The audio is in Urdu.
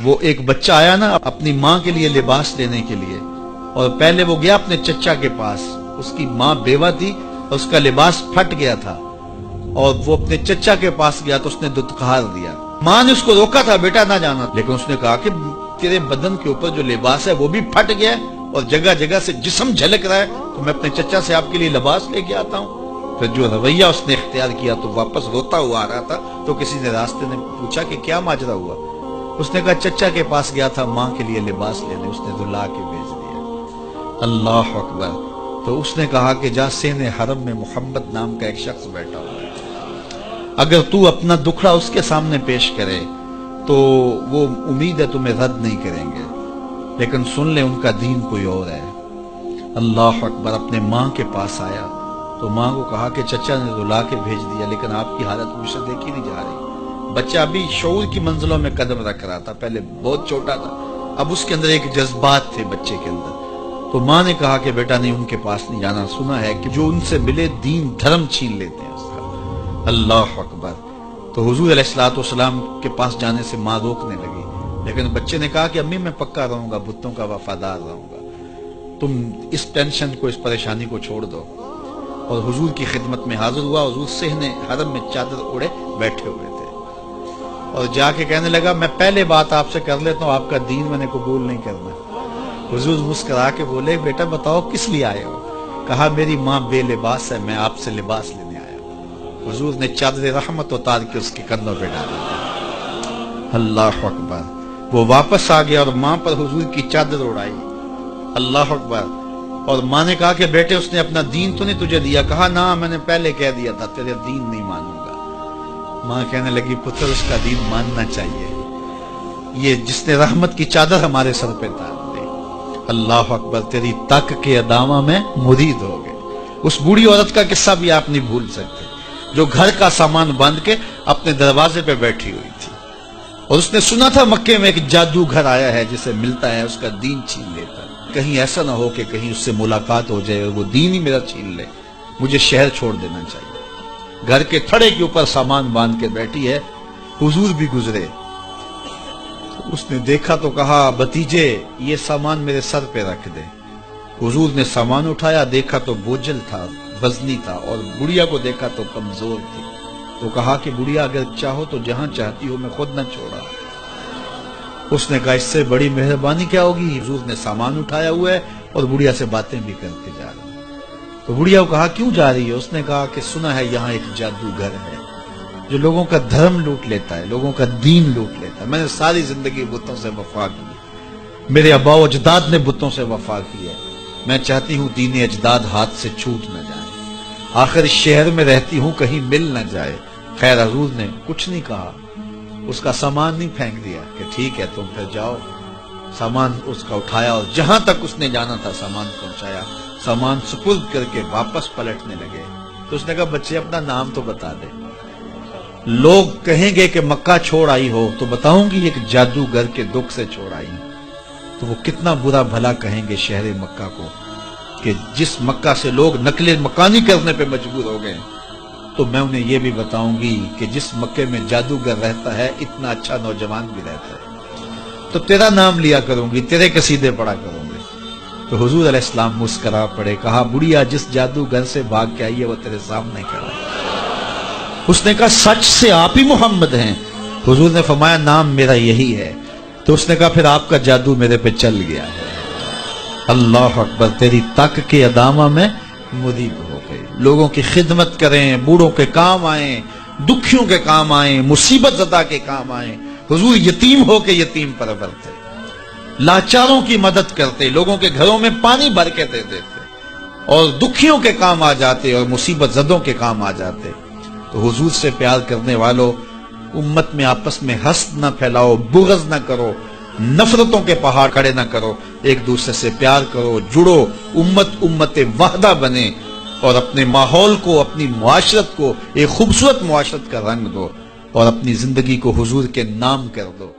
وہ ایک بچہ آیا نا اپنی ماں کے لیے لباس لینے کے لیے، اور پہلے وہ گیا اپنے چچا کے پاس، اس کی ماں بیوہ تھی اور اس کا لباس پھٹ گیا تھا، اور وہ اپنے چچا کے پاس گیا تو اس نے دتکار دیا۔ ماں نے اس کو روکا تھا بیٹا نہ جانا، لیکن اس نے کہا کہ تیرے بدن کے اوپر جو لباس ہے وہ بھی پھٹ گیا ہے اور جگہ جگہ سے جسم جھلک رہا ہے، تو میں اپنے چچا سے آپ کے لیے لباس لے کے آتا ہوں۔ پھر جو رویہ اس نے اختیار کیا تو واپس روتا ہوا آ رہا تھا، تو کسی نے راستے نے پوچھا کہ کیا ماجرا ہوا؟ اس نے کہا چچا کے پاس گیا تھا ماں کے لیے لباس لینے، اس نے دلا کے بھیج دیا۔ اللہ اکبر۔ تو اس نے کہا کہ جا سین حرم میں محمد نام کا ایک شخص بیٹھا ہوا ہے، اگر تو اپنا دکھڑا اس کے سامنے پیش کرے تو وہ امید ہے تمہیں رد نہیں کریں گے، لیکن سن لے ان کا دین کوئی اور ہے۔ اللہ اکبر۔ اپنے ماں کے پاس آیا تو ماں کو کہا کہ چچا نے دلا کے بھیج دیا، لیکن آپ کی حالت مجھ سے دیکھی نہیں جا رہی۔ بچہ ابھی شعور کی منزلوں میں قدم رکھ رہا تھا، پہلے بہت چھوٹا تھا، اب اس کے اندر ایک جذبات تھے بچے کے اندر۔ تو ماں نے کہا کہ بیٹا نہیں، ان کے پاس نہیں جانا، سنا ہے کہ جو ان سے ملے دین دھرم چھین لیتے ہیں اس کا۔ اللہ اکبر۔ تو حضور علیہ الصلوۃ والسلام کے پاس جانے سے ماں روکنے لگی، لیکن بچے نے کہا کہ امی میں پکا رہوں گا، بتوں کا وفادار رہوں گا، تم اس ٹینشن کو، اس پریشانی کو چھوڑ دو۔ اور حضور کی خدمت میں حاضر ہوا۔ حضور صحن حرم میں چادر اوڑے بیٹھے ہوئے تھے، اور جا کے کہنے لگا میں پہلے بات آپ سے کر لیتا ہوں، آپ کا دین میں نے قبول نہیں کرنا۔ حضور مسکرا کے بولے بیٹا بتاؤ کس لیے آئے ہو؟ کہا میری ماں بے لباس ہے، میں آپ سے لباس لینے آیا ہوں۔ حضور نے چادر رحمت اتار کے اس کے کندھوں پہ ڈالا۔ اللہ اکبر۔ وہ واپس آ گیا اور ماں پر حضور کی چادر اڑائی۔ اللہ اکبر۔ اور ماں نے کہا کہ بیٹے اس نے اپنا دین تو نہیں تجھے دیا؟ کہا نہ، میں نے پہلے کہہ دیا تھا تیرے دین نہیں مانوں گا۔ ماں کہنے لگی پتر اس کا دین ماننا چاہیے، یہ جس نے رحمت کی چادر ہمارے سر پہ ڈال دی۔ اللہ اکبر۔ تیری تک کے ادامہ میں مرید ہو گئے۔ اس بوڑھی عورت کا قصہ بھی آپ نہیں بھول سکتے، جو گھر کا سامان باندھ کے اپنے دروازے پہ بیٹھی ہوئی تھی، اور اس نے سنا تھا مکے میں ایک جادوگر آیا ہے جسے ملتا ہے اس کا دین چھین لیتا ہے، کہیں ایسا نہ ہو کہ کہیں اس سے ملاقات ہو جائے اور وہ دین ہی میرا چھین لے، مجھے شہر چھوڑ دینا چاہیے۔ گھر کے تھڑے کے اوپر سامان باندھ کے بیٹھی ہے۔ حضور بھی گزرے، اس نے دیکھا تو کہا بھتیجے یہ سامان میرے سر پہ رکھ دے۔ حضور نے سامان اٹھایا، دیکھا تو بوجھل تھا، وزنی تھا، اور بڑھیا کو دیکھا تو کمزور تھی۔ تو کہا کہ بڑھیا اگر چاہو تو جہاں چاہتی ہو میں خود نہ چھوڑا۔ اس نے کہا اس سے بڑی مہربانی کیا ہوگی؟ حضور نے سامان اٹھایا ہوا ہے اور بڑھیا سے باتیں بھی کرتے جا رہے ہیں۔ تو بڑھیا کو کہا کیوں جا رہی ہے؟ اس نے کہا کہ سنا ہے یہاں ایک جادوگر ہے جو لوگوں کا دھرم لوٹ لیتا ہے، لوگوں کا دین لوٹ لیتا ہے۔ میں نے ساری زندگی بتوں سے وفا کی، میرے آباء و اجداد نے بتوں سے وفا کی ہے، میں چاہتی ہوں دین اجداد ہاتھ سے چھوٹ نہ جائے، آخر اس شہر میں رہتی ہوں کہیں مل نہ جائے۔ خیر حضور نے کچھ نہیں کہا، اس کا سامان نہیں پھینک دیا کہ ٹھیک ہے تم پھر جاؤ۔ سامان اس کا اٹھایا اور جہاں تک اس نے جانا تھا سامان پہنچایا، سامان سپرد کر کے واپس پلٹنے لگے۔ تو اس نے کہا بچے اپنا نام تو بتا دے، لوگ کہیں گے کہ مکہ چھوڑ آئی ہو تو بتاؤں گی ایک جادوگر کے دکھ سے چھوڑ آئی ہوں، تو وہ کتنا برا بھلا کہیں گے شہر مکہ کو کہ جس مکہ سے لوگ نقل مکانی کرنے پہ مجبور ہو گئے۔ تو میں انہیں یہ بھی بتاؤں گی کہ جس مکے میں جادوگر رہتا ہے اتنا اچھا نوجوان بھی رہتا ہے، تو تیرا نام لیا کروں گی، تیرے قصیدے پڑھا کروں گی۔ تو حضور علیہ السلام مسکرا پڑے، کہا بڑھیا جس جادوگر سے بھاگ کے آئی ہے وہ تیرے سامنے کھڑا ہے۔ اس نے کہا سچ سے آپ ہی محمد ہیں؟ حضور نے فرمایا نام میرا یہی ہے۔ تو اس نے کہا پھر آپ کا جادو میرے پہ چل گیا ہے۔ اللہ اکبر۔ تیری تک کے ادامہ میں مرید ہو گئے، لوگوں کی خدمت کریں، بوڑھوں کے کام آئیں، دکھیوں کے کام آئیں، مصیبت زدہ کے کام آئیں۔ حضور یتیم ہو کے یتیم پرور تھے، لاچاروں کی مدد کرتے، لوگوں کے گھروں میں پانی بھر کے دے دیتے، اور دکھیوں کے کام آ جاتے اور مصیبت زدوں کے کام آ جاتے۔ تو حضور سے پیار کرنے والوں، امت میں آپس میں حسد نہ پھیلاؤ، بغض نہ کرو، نفرتوں کے پہاڑ کھڑے نہ کرو، ایک دوسرے سے پیار کرو، جڑو، امت وحدہ بنے، اور اپنے ماحول کو، اپنی معاشرت کو ایک خوبصورت معاشرت کا رنگ دو، اور اپنی زندگی کو حضور کے نام کر دو۔